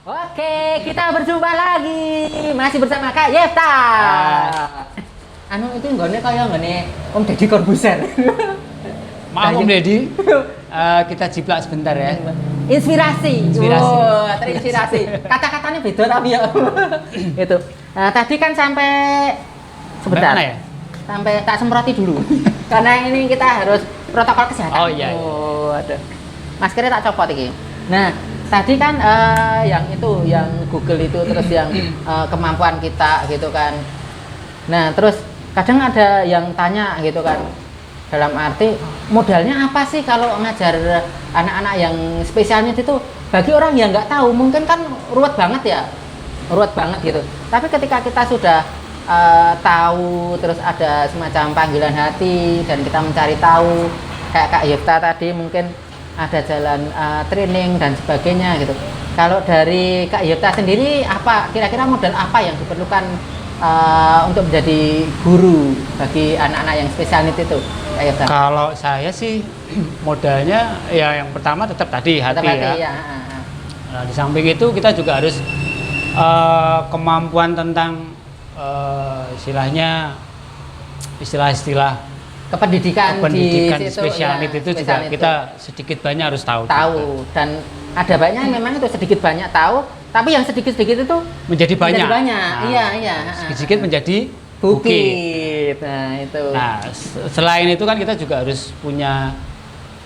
Oke, kita berjumpa lagi. Masih bersama Kak Yefta. Anu itu nggone kaya nggone Om Deddy Corbuzier. Maaf Om Deddy, kita jiplak sebentar ya. Inspirasi. Oh, terinspirasi. Kata-katanya beda tapi ya. Itu. Tadi kan sampai sebentar. Mana ya? Sampai tak semproti dulu. Karena ini kita harus protokol kesehatan. Oh iya. Oh, aduh. Maskernya tak copot iki. Nah, tadi kan yang itu, yang Google itu, terus yang kemampuan kita gitu kan. Nah, terus kadang ada yang tanya gitu kan, dalam arti modalnya apa sih kalau ngajar anak-anak yang spesial needs itu? Bagi orang yang nggak tahu mungkin kan ruwet banget gitu. Tapi ketika kita sudah tahu, terus ada semacam panggilan hati dan kita mencari tahu, kayak Kak Yefta tadi mungkin ada jalan training dan sebagainya gitu. Kalau dari Kak Yefta sendiri, apa kira-kira modal apa yang diperlukan untuk menjadi guru bagi anak-anak yang spesial needs itu, Kak Yefta? Kalau saya sih modalnya ya yang pertama tetap tadi hati ya. Nah, di samping itu kita juga harus kemampuan tentang istilah-istilah Kependidikan di situ, spesial needs itu juga kita sedikit banyak harus tahu. Dan ada banyak memang itu sedikit banyak tahu, tapi yang sedikit-sedikit itu menjadi banyak. Nah, iya. Sedikit menjadi bukit. Nah, itu. Nah, selain itu kan kita juga harus punya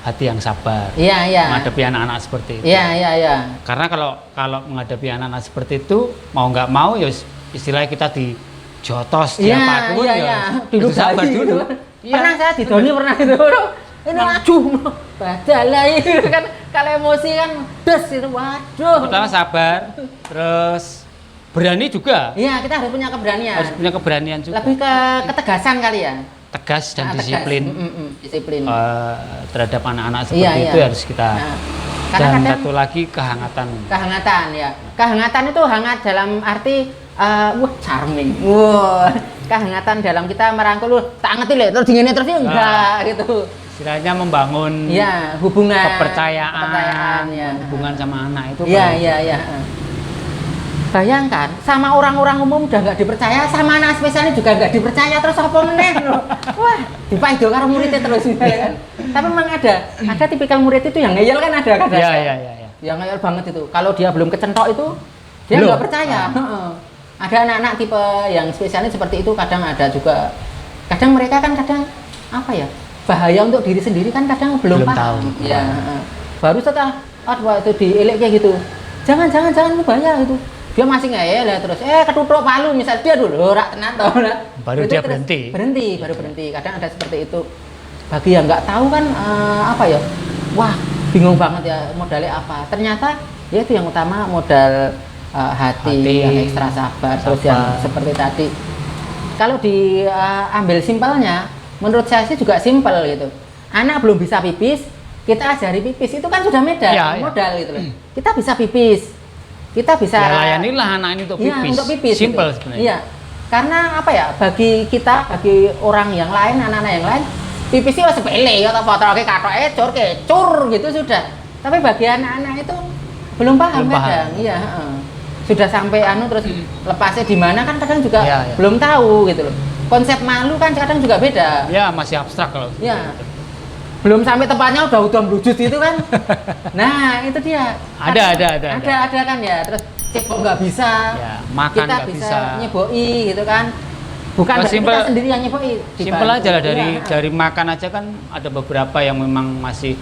hati yang sabar. Iya. Menghadapi anak-anak seperti itu. Iya. Karena kalau menghadapi anak-anak seperti itu, mau nggak mau ya istilahnya kita dijotos, diapapun ya. Dulu sabar dulu. Iya. Pernah saya didoni itu. Ini aduh, badallah itu kan kalau emosi kan des itu, waduh. Pertama sabar, terus berani juga. Iya, kita harus punya keberanian. Harus punya keberanian juga. Lebih ke ketegasan kali ya. Tegas dan disiplin. Disiplin. Terhadap anak-anak seperti itu harus kita. Dan satu lagi kehangatan. Kehangatan ya. Kehangatan itu hangat dalam arti charming. Kehangatan dalam kita merangkul, tak ngerti terus dinginnya terus enggak gitu. Istilahnya membangun hubungan kepercayaan ya. Hubungan sama anak itu. Iya. Bayangkan sama orang-orang umum udah nggak dipercaya, sama anak spesialnya juga nggak dipercaya, terus apa meneh loh. Wah, dipaido karo muridnya terus kan. Tapi memang ada tipikal murid itu yang ngeyel kan, ada kadang. Iya. Yang ngeyel banget itu. Kalau dia belum kecentok itu dia nggak percaya. Ada anak-anak tipe yang spesialnya seperti itu, kadang ada juga. Kadang mereka kan apa ya, bahaya untuk diri sendiri kan kadang belum paham. Ya. Baru setelah itu dielek kayak gitu. Jangan itu bahaya itu. Dia masih ngeyel ya terus ketutuk palu misal dia dulu ora tenan toh. Baru dia berhenti. Baru berhenti. Kadang ada seperti itu. Bagi yang nggak tahu kan apa ya? Wah, bingung banget ya modalnya apa. Ternyata ya itu yang utama modal hati, yang ekstra sabar, terus yang seperti tadi. Kalau diambil simpelnya, menurut saya sih juga simpel gitu. Anak belum bisa pipis, kita ajari pipis itu kan sudah modal gitu loh. Kita bisa pipis, kita bisa layanilah anak ini untuk pipis. Untuk pipis simpel gitu. Sebenarnya. Iya, karena apa ya? Bagi orang yang lain, anak-anak yang lain, pipis itu sepele, atau foto kecur gitu sudah. Tapi bagi anak-anak itu belum paham kadang. Iya. Sudah sampai terus lepasnya di mana kan kadang juga belum tahu gitu loh. Konsep malu kan kadang juga beda. Ya, masih abstrak kalau. Ya. Belum sampai tempatnya udah melujut itu kan. Nah, itu dia. Ada kan ya. Terus cebok nggak bisa. Ya, makan kita bisa nyeboi gitu kan. Bukan kita sendiri yang nyeboi. Simpel aja lah dari makan aja kan ada beberapa yang memang masih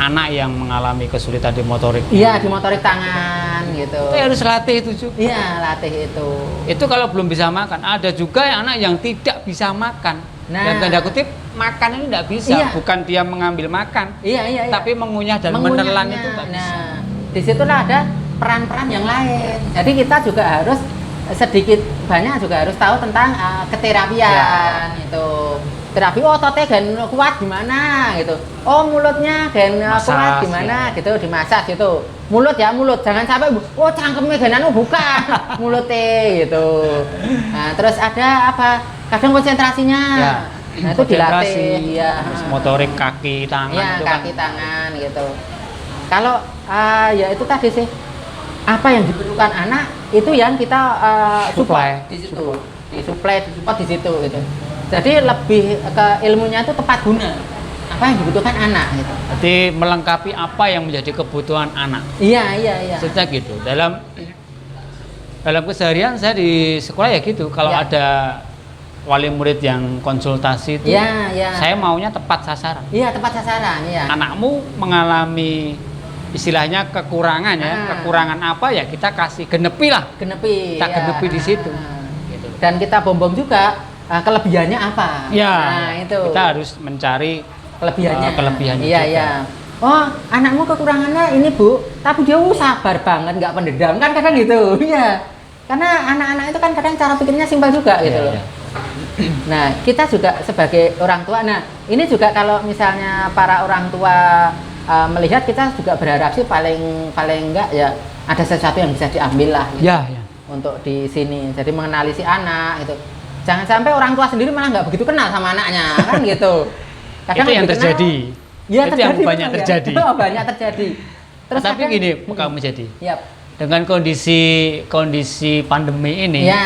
anak yang mengalami kesulitan di motorik. Iya, di motorik tangan gitu. Itu harus latih itu juga. Iya, latih itu. Itu kalau belum bisa makan. Ada juga anak yang tidak bisa makan. Dan tanda kutip makan ini tidak bisa. Bukan dia mengambil makan. Iya. Tapi mengunyah dan menelan itu tidak bisa. Nah, disitulah ada peran-peran yang lain. Jadi kita juga harus sedikit banyak juga harus tahu tentang keterapian itu. Terapi ototnya gen kuat gimana gitu. Oh, mulutnya gen kuat gimana gitu, dimasak gitu. Mulut jangan sampai cangkemnya gen bukan mulutnya gitu. Nah, terus ada apa? Kadang konsentrasinya. Nah, itu dilatih terus motorik kaki tangan itu kaki tangan gitu. Kalau ya itu tadi sih apa yang diperlukan anak itu yang kita Supply. support di situ, disupport di situ gitu. Jadi lebih ke ilmunya itu tepat guna apa yang dibutuhkan anak gitu. Berarti melengkapi apa yang menjadi kebutuhan anak. Iya. Maksudnya gitu. Dalam keseharian saya di sekolah ya gitu. Kalau Ya. ada wali murid yang konsultasi itu, Iya. saya maunya tepat sasaran. Iya, tepat sasaran, iya. Anakmu mengalami istilahnya kekurangan ya, kekurangan apa ya kita kasih genepi lah. Genepi. Kita ya. genepi di situ. Gitu. Dan kita bom juga kelebihannya apa. Ya, Nah, itu. kita harus mencari kelebihannya. juga. Iya. Oh, anakmu kekurangannya ini, Bu, tapi dia sabar banget, nggak pendendam kan kadang gitu. Iya. Karena anak-anak itu kan kadang cara pikirnya simpel juga gitu loh. Iya. Nah, kita juga sebagai orang tua. Nah, ini juga kalau misalnya para orang tua melihat, kita juga berharap sih paling enggak ya ada sesuatu yang bisa diambil lah gitu, Ya. untuk di sini. Jadi mengenali si anak gitu. Jangan sampai orang tua sendiri malah nggak begitu kenal sama anaknya kan gitu. Itu yang lebih terjadi. Ya, Itu yang banyak betul, terjadi. Ya. Banyak terjadi. Terus Tapi kadang- gini, kamu jadi Yap. dengan kondisi pandemi ini, Ya,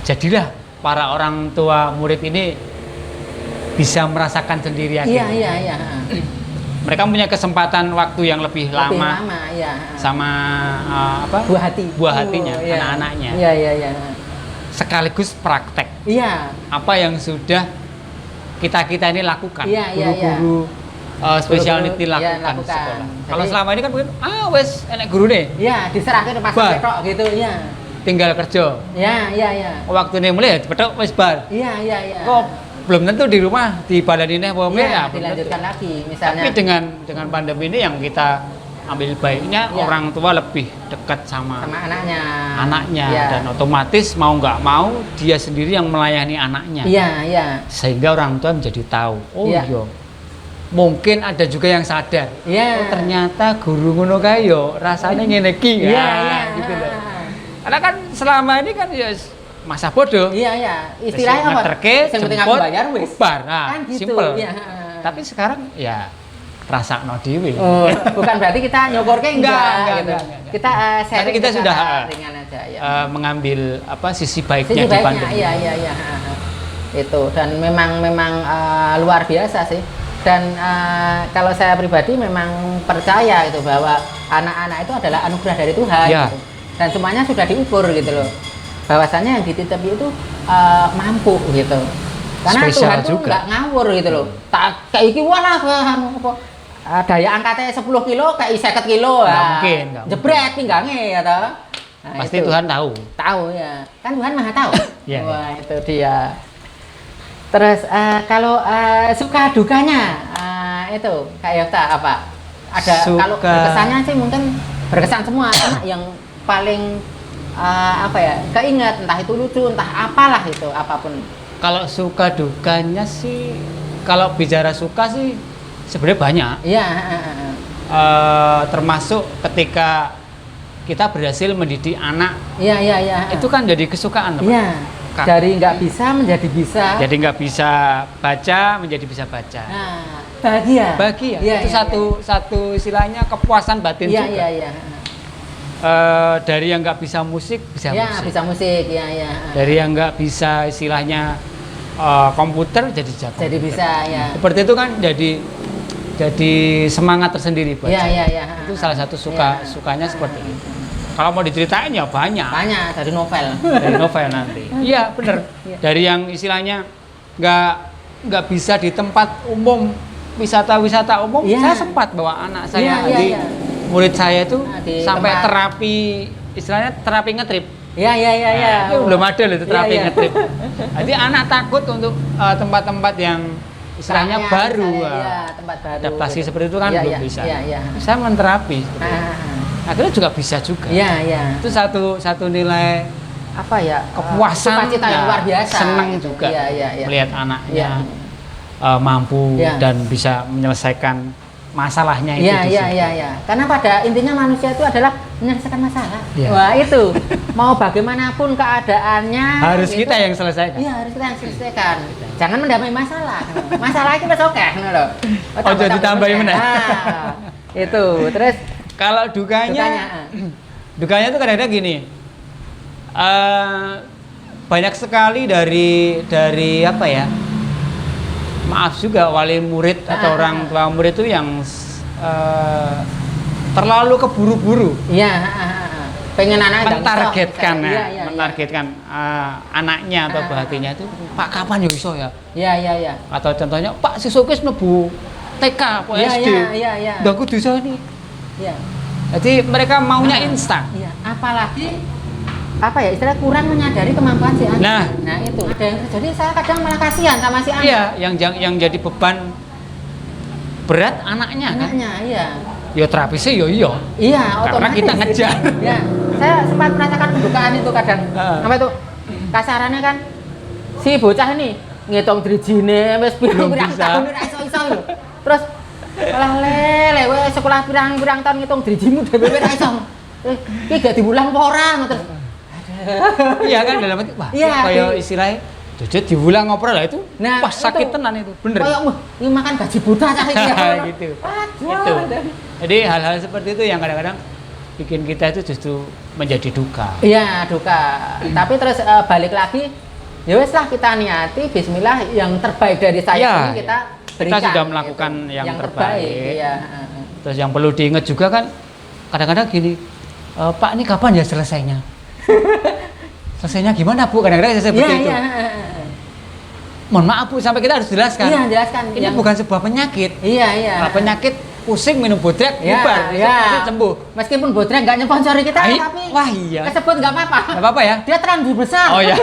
jadilah para orang tua murid ini bisa merasakan sendiri iya. Mereka punya kesempatan waktu yang lebih Lebih lama lama, ya. sama buah hatinya, iya. anak-anaknya. Iya. Sekaligus praktek Iya. apa yang sudah kita ini lakukan. Iya. Guru-guru special Guru-guru, needs iya, lakukan di sekolah. lakukan. Kalau Jadi- selama ini kan mungkin wes enek guru nih, Iya, diserahkan ke pasar Bar. petok gitu, iya. tinggal kerja. Iya. Waktu ini mulai ya petok wes bar. Iya. Kok belum tentu di rumah di badan ini apa Iya, ya, belum dilanjutkan tentu. lagi misalnya. Tapi dengan pandemi ini yang kita ambil baiknya, Iya. orang tua lebih dekat sama sama anaknya. Iya. Dan otomatis mau nggak mau dia sendiri yang melayani anaknya. Iya. Sehingga orang tua menjadi tahu, oh Iya. iya, mungkin ada juga yang sadar, Iya. oh ternyata guru ngono kae yo rasanya ngene iki. Iya. Gitu loh. Karena kan selama ini kan ya masa bodoh. Iya. Istilahnya apa? Ngeterke, Yang penting aku jemput, bayar wis. bubar. Nah, Kan gitu. simple. Iya. Tapi sekarang ya rasakno dhewe. Oh, bukan berarti kita nyokorke enggak gitu. enggak. Kita sharing Tapi kita sudah ringan aja ya. mengambil sisi Sisi baiknya di baiknya, pandemi. iya. Itu dan memang luar biasa sih. Dan kalau saya pribadi memang percaya gitu bahwa anak-anak itu adalah anugerah dari Tuhan. Ya. Gitu. Dan semuanya sudah diukur gitu loh. Bahwasannya yang dititipi itu mampu gitu. Karena Spesial Tuhan tuh juga. nggak ngawur gitu loh. Tak kayak iki walah apa daya angkatnya 10 kilo kayak 50 kilo Nggak ya. mungkin, nggak mungkin. Jebret pinggangnya ya toh. Nah, Pasti itu. Tuhan tahu. Tahu ya, kan Tuhan maha tahu. Iya, Wah itu dia. Terus kalau suka dukanya itu Kak Yofta apa? Ada kalau Suka. berkesannya sih mungkin berkesan semua cuma yang paling apa ya keinget entah itu lucu entah apalah itu apapun. Kalau suka dukanya sih, kalau bicara suka sih sebenarnya banyak. Iya. Termasuk ketika kita berhasil mendidik anak, Iya. itu kan jadi kesukaan, teman. Iya. Dari nggak bisa menjadi bisa. Jadi nggak bisa baca menjadi bisa baca. Nah, bahagia. Bahagia. Iya, Itu iya, satu istilahnya kepuasan batin Iya, juga. iya. Dari yang nggak bisa musik bisa Iya, musik. bisa musik. Iya. Dari yang nggak bisa istilahnya komputer jadi jago. Jadi bisa ya. Seperti itu kan jadi semangat tersendiri buat saya. Iya. Itu salah satu Iya. sukanya seperti itu. Kalau mau diceritain ya banyak Banyak dari novel. dari novel nanti. Iya bener. Iya. Dari yang istilahnya nggak bisa di tempat umum, wisata umum, Iya. saya sempat bawa anak saya Iya. murid saya itu Nah, di sampai tempat- terapi istilahnya terapi ngetrip. Iya. Nah, itu belum ada loh itu terapi Iya. ngetrip. Jadi anak takut untuk tempat-tempat yang istilahnya Misalnya, baru. Iya, tempat baru. Adaptasi gitu. seperti itu kan Iya, belum iya, bisa. Iya. Saya menterapi. seperti itu. Akhirnya juga bisa juga. Iya. Itu satu nilai Apa ya? kepuasan, Sukacita yang ya, luar biasa. senang gitu. juga Iya. melihat anaknya Iya. mampu Iya. dan bisa menyelesaikan masalahnya itu. di situ. Iya. Karena pada intinya manusia itu adalah menyelesaikan masalah. Iya. Wah, itu. Mau bagaimanapun keadaannya Harus gitu. kita yang selesaikan. Iya, harus kita yang selesaikan. Jangan mendamai masalah. Masalah kita oke, ngono lho. Oh, jadi tambahin meneh. Itu. Terus Kalau dukanya, dukanya, Dukanya tuh kadang-kadang gini. Banyak sekali dari apa ya? Maaf juga wali murid atau orang tua murid itu yang terlalu keburu-buru. Iya, pengen anak mentargetkan anaknya atau bahagianya itu, Pak kapan ya iso ya? Iya. Atau contohnya Pak sesuk wis mlebu TK apa SD. Iya. Ndak kudu iso nih. Iya. Jadi mereka maunya instan. Iya, apalagi apa ya istilah kurang menyadari kemampuan si anak. Nah itu ada yang terjadi, saya kadang malah kasihan sama si anak. Iya, yang jadi beban berat anaknya kan? Iya. Ya terapisnya iya. Iya, karena otomatis. kita ngejar. Ya, saya sempat merasakan kedukaan itu kadang. Apa itu? Kasarannya kan si bocah ini ngitung drijine wis pirang-pirang tahun ora iso-iso lho. Terus malah lele kowe sekolah pirang-pirang tahun ngitung drijimu dhewe ora iso. Iki gak diulang apa ora terus. Iya kan dalam arti wah iya, kayak istilahnya jujur diulang ngobrol lah itu nah, pas sakit tenan itu bener kayak ini makan gaji buta cah iki gitu itu jadi hal-hal seperti itu yang kadang-kadang bikin kita itu justru menjadi duka. Iya duka tapi terus balik lagi ya wes lah kita niati bismillah yang terbaik dari saya ini kita berikan, kita sudah melakukan gitu. yang terbaik. Iya. Terus yang perlu diingat juga kan kadang-kadang gini Pak ini kapan ya selesainya? Selesainya gimana Bu? Kadang-kadang saya seperti itu. Mohon maaf Bu, sampai kita harus jelaskan. Iya, jelaskan. Ini bukan sebuah penyakit. Iya. Kalau penyakit pusing minum bodrek bubar, pasti sembuh. Meskipun bodrek nggak nyponsori kita, tapi wah iya. Kesebut nggak apa-apa. Nggak apa-apa ya? Dia terlanjur besar. Oh ya.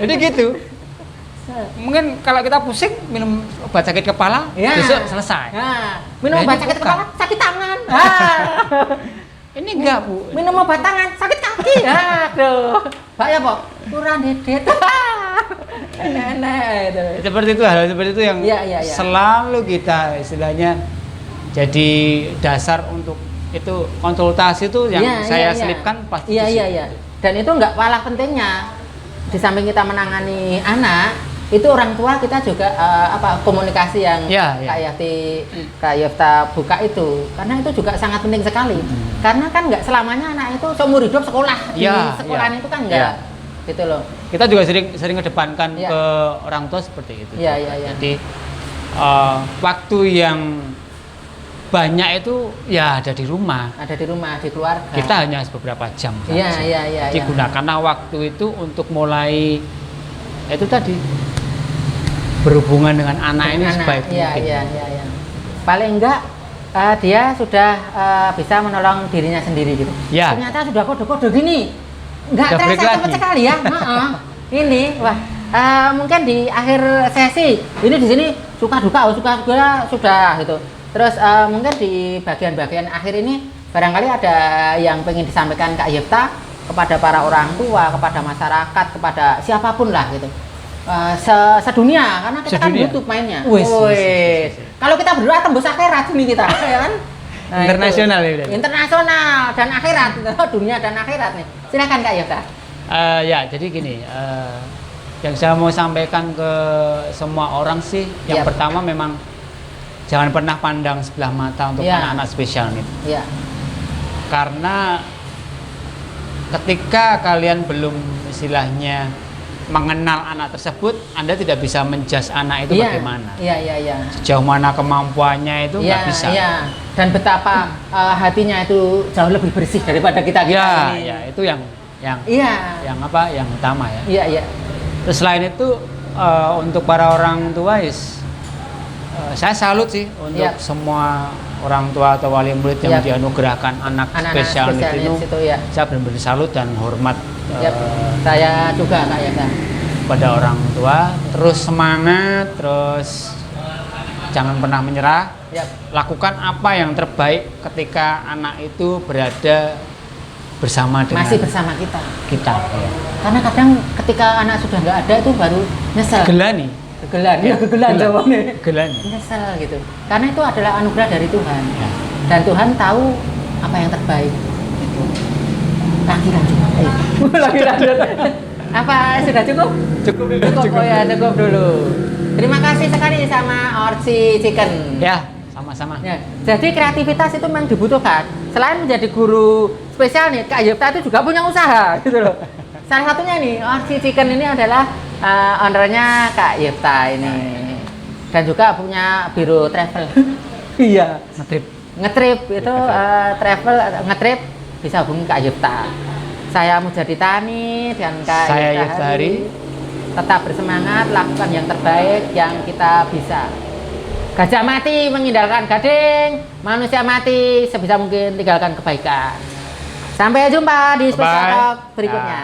Jadi gitu. Mungkin kalau kita pusing minum obat sakit kepala, besok selesai. Minum obat sakit kepala, sakit tangan. Ini enggak Bu. Minum obat tangan, sakit kaki. Aduh. Pak ya, Pak. Kurang dedet. Enak. Seperti itu, hal seperti itu yang selalu kita istilahnya jadi dasar untuk itu konsultasi itu yang saya selipkan pasti. Iya. Dan itu enggak kalah pentingnya. Di samping kita menangani anak, itu orang tua kita juga komunikasi yang Kak Yofta buka itu karena itu juga sangat penting sekali karena kan nggak selamanya anak itu seumur hidup sekolah di sekolahan itu kan enggak gitu loh. Kita juga sering kedepankan ke orang tua seperti itu. Jadi waktu yang banyak itu ya ada di rumah di keluarga. Kita hanya beberapa jam saja. Jadi gunakanlah waktu itu untuk mulai itu tadi berhubungan dengan anak ini sebaik mungkin. Iya. Paling enggak dia sudah bisa menolong dirinya sendiri gitu. Ternyata sudah kode-kode gini. Enggak terasa cepat sekali ya. Ini mungkin di akhir sesi ini di sini suka duka sudah gitu. Terus mungkin di bagian-bagian akhir ini barangkali ada yang pengen disampaikan Kak Yofta kepada para orang tua, kepada masyarakat, kepada siapapun lah gitu. Sedunia karena kita kan YouTube mainnya. Kalau kita berdua tembus akhirat ini kita, ya kan? Nah, internasional ya. Internasional dan akhirat, dunia dan akhirat nih. Silakan Kak Yofta. Ya, jadi gini, yang saya mau sampaikan ke semua orang sih, yang pertama memang jangan pernah pandang sebelah mata untuk anak-anak spesial needs. Karena ketika kalian belum istilahnya mengenal anak tersebut, Anda tidak bisa menjudge anak itu bagaimana. Sejauh mana kemampuannya itu nggak bisa. Dan betapa hatinya itu jauh lebih bersih daripada kita ini. Itu yang utama ya. Terus selain itu untuk para orang tua saya salut sih untuk semua orang tua atau wali murid yang dianugerahkan anak spesial needs itu. Saya benar-benar salut dan hormat. Saya juga Kak Yofta pada orang tua, terus semangat, terus jangan pernah menyerah. Lakukan apa yang terbaik ketika anak itu berada bersama dengan bersama kita. Karena kadang ketika anak sudah nggak ada itu baru nyesel. Gelani jawabannya. Nyesel gitu. Karena itu adalah anugerah dari Tuhan. Dan Tuhan tahu apa yang terbaik. Lagi lanjut. Apa sudah cukup? Cukup cukup dulu. Terima kasih sekali sama Orsi Chicken. Sama-sama. Jadi kreativitas itu memang dibutuhkan. selain menjadi guru spesial nih, Kak Yipta itu juga punya usaha gitu loh. Salah satunya nih, si Chicken ini adalah ownernya Kak Yipta ini. Dan juga punya biro travel. Iya. Ngetrip itu travel ngetrip bisa hubungi Kak Yipta. Saya Mujadi Tani dan Kak Saya Yipta Yipta Hari. Tetap bersemangat, lakukan yang terbaik yang kita bisa. Gajah mati mengindahkan gading, manusia mati sebisa mungkin tinggalkan kebaikan. Sampai jumpa di spesial talk berikutnya.